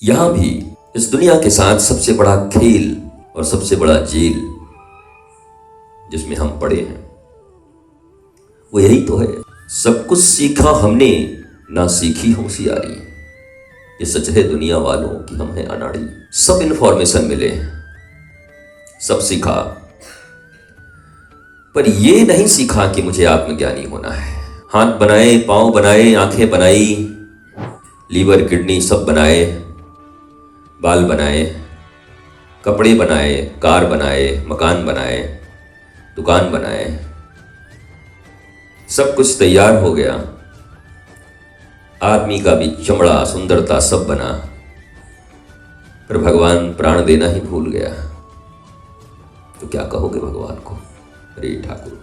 यहां भी इस दुनिया के साथ सबसे बड़ा खेल और सबसे बड़ा जेल जिसमें हम पड़े हैं वो यही तो है। सब कुछ सीखा हमने, ना सीखी होशियारी। ये सच है दुनिया वालों कि हम हैं अनाड़ी। सब इंफॉर्मेशन मिले, सब सीखा, पर ये नहीं सीखा कि मुझे आत्मज्ञानी होना है। हाथ बनाए, पांव बनाए, आंखें बनाई, लीवर किडनी सब बनाए, बाल बनाए, कपड़े बनाए, कार बनाए, मकान बनाए, दुकान बनाए, सब कुछ तैयार हो गया। आदमी का भी चमड़ा, सुंदरता सब बना, पर भगवान प्राण देना ही भूल गया। तो क्या कहोगे भगवान को? अरे ठाकुर,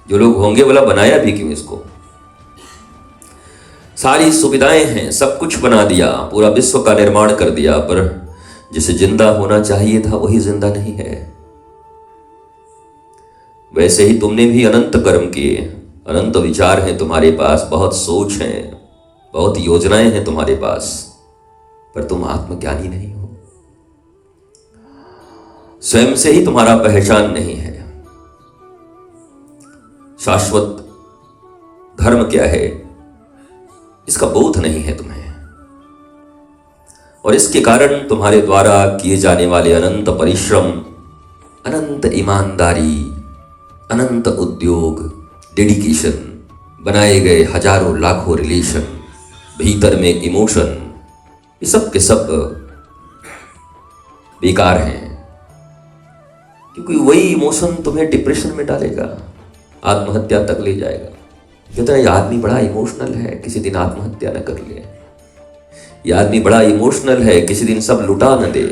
जो लोग होंगे बोला बनाया भी क्यों इसको? सारी सुविधाएं हैं, सब कुछ बना दिया, पूरा विश्व का निर्माण कर दिया, पर जिसे जिंदा होना चाहिए था वही जिंदा नहीं है। वैसे ही तुमने भी अनंत कर्म किए, अनंत विचार हैं तुम्हारे पास, बहुत सोच है, बहुत योजनाएं हैं तुम्हारे पास, पर तुम आत्मज्ञानी नहीं हो। स्वयं से ही तुम्हारा पहचान नहीं है। शाश्वत धर्म क्या है इसका बोध नहीं है तुम्हें, और इसके कारण तुम्हारे द्वारा किए जाने वाले अनंत परिश्रम, अनंत ईमानदारी, अनंत उद्योग, डेडिकेशन, बनाए गए हजारों लाखों रिलेशन, भीतर में इमोशन, ये सब के सब बेकार हैं, क्योंकि वही इमोशन तुम्हें डिप्रेशन में डालेगा, आत्महत्या तक ले जाएगा। कहते हैं ये आदमी बड़ा इमोशनल है, किसी दिन आत्महत्या न कर ले। ये आदमी बड़ा इमोशनल है, किसी दिन सब लुटा न दे।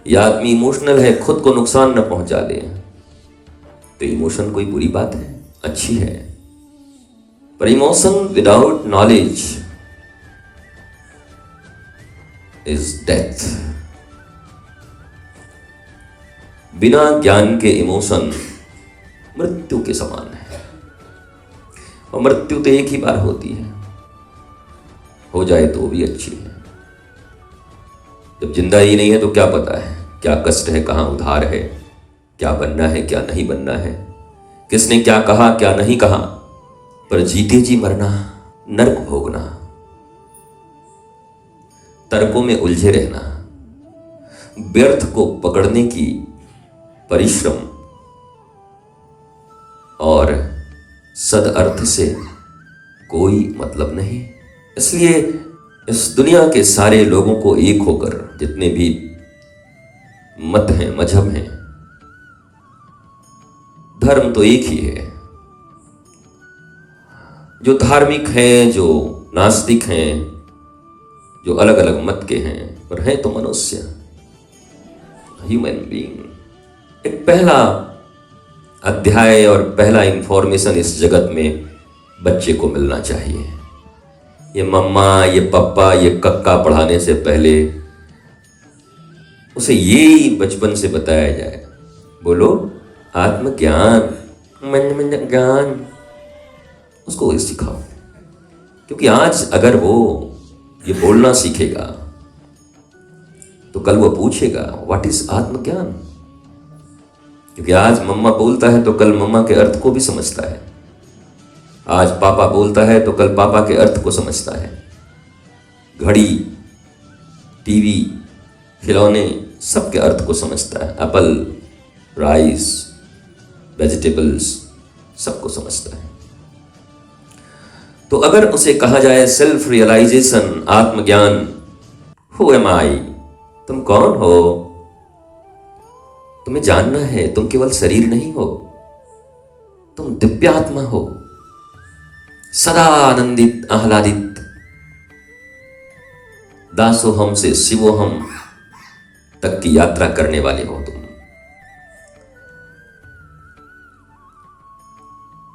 ये आदमी इमोशनल है, खुद को नुकसान न पहुंचा दे। तो इमोशन कोई बुरी बात है? अच्छी है, पर emotion without knowledge is death. बिना ज्ञान के इमोशन मृत्यु के समान है, और मृत्यु तो एक ही बार होती है, हो जाए तो भी अच्छी है। जब जिंदा ही नहीं है तो क्या पता है क्या कष्ट है, कहाँ उधार है, क्या बनना है, क्या नहीं बनना है, किसने क्या कहा, क्या नहीं कहा। पर जीते जी मरना, नर्क भोगना, तर्कों में उलझे रहना, व्यर्थ को पकड़ने की परिश्रम और सद अर्थ से कोई मतलब नहीं। इसलिए इस दुनिया के सारे लोगों को एक होकर, जितने भी मत हैं, मजहब हैं, धर्म तो एक ही है। जो धार्मिक हैं, जो नास्तिक हैं, जो अलग अलग मत के हैं, पर हैं तो मनुष्य, ह्यूमन बीइंग। एक पहला अध्याय और पहला इंफॉर्मेशन इस जगत में बच्चे को मिलना चाहिए। ये मम्मा, ये पप्पा, ये कक्का पढ़ाने से पहले उसे यही बचपन से बताया जाए, बोलो आत्मज्ञान, मन ज्ञान, उसको वही सिखाओ। क्योंकि आज अगर वो ये बोलना सीखेगा तो कल वो पूछेगा व्हाट इज आत्मज्ञान। क्योंकि आज मम्मा बोलता है तो कल मम्मा के अर्थ को भी समझता है, आज पापा बोलता है तो कल पापा के अर्थ को समझता है। घड़ी, टीवी, खिलौने, सबके अर्थ को समझता है। एप्पल, राइस, वेजिटेबल्स, सबको समझता है। तो अगर उसे कहा जाए सेल्फ रियलाइजेशन, आत्मज्ञान, हु एम आई, तुम कौन हो, तुम्हें जानना है, तुम केवल शरीर नहीं हो, तुम दिव्यात्मा हो, सदा आनंदित, आह्लादित, दासोहम से शिवोहम तक की यात्रा करने वाले हो तुम।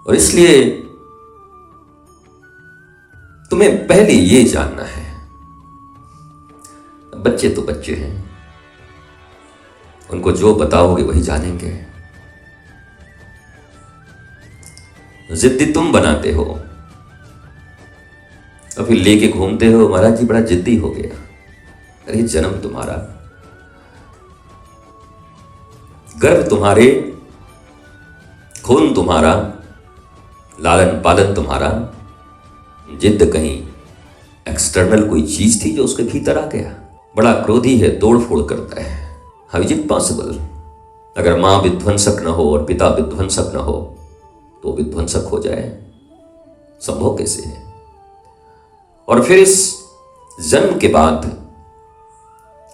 और इसलिए तुम्हें पहले ये जानना है। बच्चे तो बच्चे हैं, उनको जो बताओगे वही जानेंगे। जिद्दी तुम बनाते हो, और फिर लेके घूमते हो, महाराज जी बड़ा जिद्दी हो गया। अरे जन्म तुम्हारा, गर्भ तुम्हारे, खून तुम्हारा, लालन पालन तुम्हारा, जिद कहीं एक्सटर्नल कोई चीज थी जो उसके भीतर आ गया। बड़ा क्रोधी है, तोड़ फोड़ करता है। How is it possible? अगर मां विध्वंसक न हो और पिता विध्वंसक न हो तो विध्वंसक हो जाए, संभव कैसे है? और फिर इस जन्म के बाद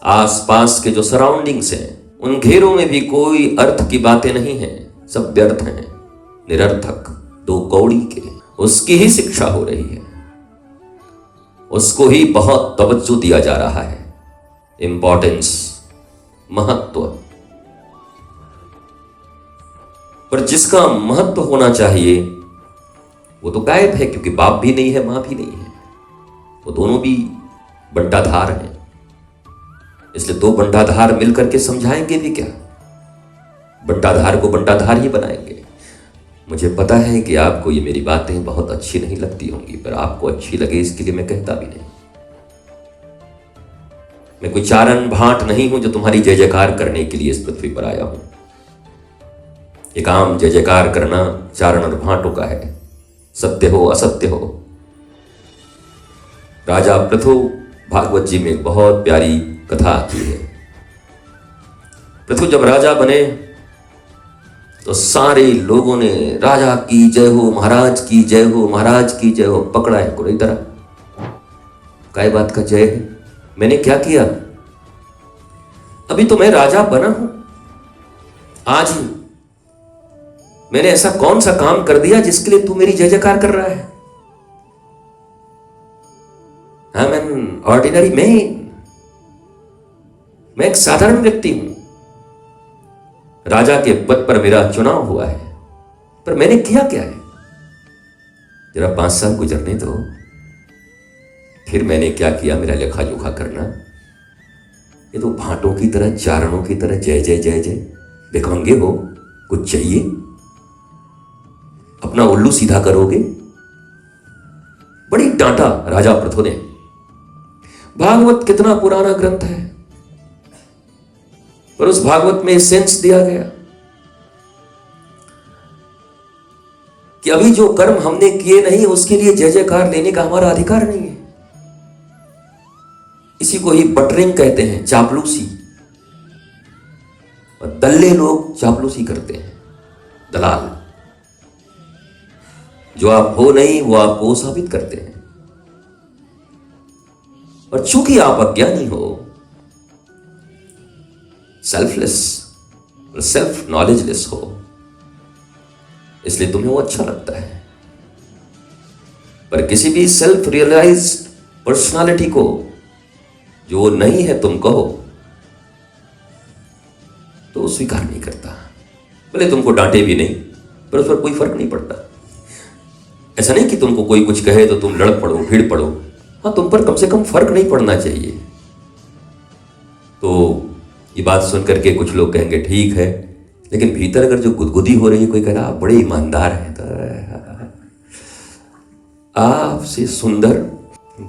आसपास के जो सराउंडिंग्स हैं उन घेरों में भी कोई अर्थ की बातें नहीं हैं, सब व्यर्थ हैं, निरर्थक, दो कौड़ी के। उसकी ही शिक्षा हो रही है, उसको ही बहुत तवज्जो दिया जा रहा है, इंपॉर्टेंस, महत्व। पर जिसका महत्व होना चाहिए वो तो गायब है, क्योंकि बाप भी नहीं है, मां भी नहीं है, वो दोनों भी बंटाधार हैं। इसलिए दो बंटाधार मिलकर के समझाएंगे भी क्या? बंटाधार को बंटाधार ही बनाएंगे। मुझे पता है कि आपको ये मेरी बातें बहुत अच्छी नहीं लगती होंगी, पर आपको अच्छी लगे इसके लिए मैं कहता भी नहीं। मैं कोई चारण भाट नहीं हूं जो तुम्हारी जय जयकार करने के लिए इस पृथ्वी पर आया हूं। ये काम जय जयकार करना चारण और भाटों का है, सत्य हो असत्य हो। राजा पृथु, भागवत जी में एक बहुत प्यारी कथा आती है। पृथु जब राजा बने तो सारे लोगों ने राजा की जय हो, महाराज की जय हो, महाराज की जय हो पकड़ा है कोई तरह। काय बात का जय है? मैंने क्या किया? अभी तो मैं राजा बना हूं, आज ही मैंने ऐसा कौन सा काम कर दिया जिसके लिए तू मेरी जय जयकार कर रहा है? I am an ordinary man, मैं एक साधारण व्यक्ति हूं। राजा के पद पर मेरा चुनाव हुआ है, पर मैंने किया क्या है? जरा 5 साल गुजरने दो, फिर मैंने क्या किया मेरा लेखा जोखा करना। ये तो भाटों की तरह, चारणों की तरह जय जय जय जय, भिखमंगे हो, कुछ चाहिए, अपना उल्लू सीधा करोगे। बड़ी डांटा राजा पृथु ने। भागवत कितना पुराना ग्रंथ है, पर उस भागवत में सेंस दिया गया कि अभी जो कर्म हमने किए नहीं उसके लिए जय जयकार लेने का हमारा अधिकार नहीं है। इसी को ही बटरिंग कहते हैं, चापलूसी। और दल्ले लोग चापलूसी करते हैं, दलाल। जो आप हो नहीं वो आपको साबित करते हैं। और चूंकि आप अज्ञानी हो, सेल्फलेस, सेल्फ नॉलेजलेस हो, इसलिए तुम्हें वो अच्छा लगता है। पर किसी भी सेल्फ रियलाइज्ड पर्सनालिटी को जो वो नहीं है तुम कहो तो वो स्वीकार नहीं करता। भले तुमको डांटे भी नहीं, पर उस पर कोई फर्क नहीं पड़ता। ऐसा नहीं कि तुमको कोई कुछ कहे तो तुम लड़ पड़ो, भीड़ पड़ो। हाँ, तुम पर कम से कम फर्क नहीं पड़ना चाहिए। तो ये बात सुन करके कुछ लोग कहेंगे ठीक है, लेकिन भीतर अगर जो गुदगुदी हो रही है, कोई कह रहा आप बड़े ईमानदार हैं, तो आपसे सुंदर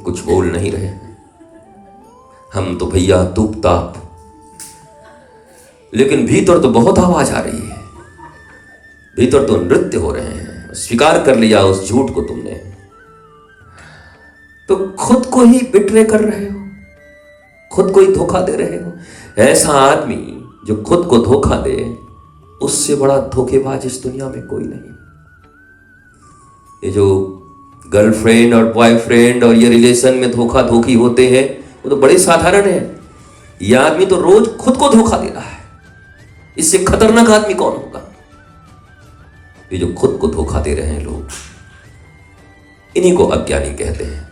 कुछ बोल नहीं रहे, हम तो भैया तूप ताप। लेकिन भीतर तो बहुत आवाज आ रही है, भीतर तो नृत्य हो रहे हैं। स्वीकार कर लिया उस झूठ को तुमने, तो खुद को ही बिट्रे कर रहे हो, खुद को ही धोखा दे रहे हो। ऐसा आदमी जो खुद को धोखा दे, उससे बड़ा धोखेबाज इस दुनिया में कोई नहीं। ये जो गर्लफ्रेंड और बॉयफ्रेंड और ये रिलेशन में धोखा धोखी होते हैं, वो तो बड़े साधारण है। ये आदमी तो रोज खुद को धोखा दे रहा है। इससे खतरनाक आदमी कौन होगा? ये जो खुद को धोखा दे रहे हैं लोग, इन्हीं को अज्ञानी कहते हैं।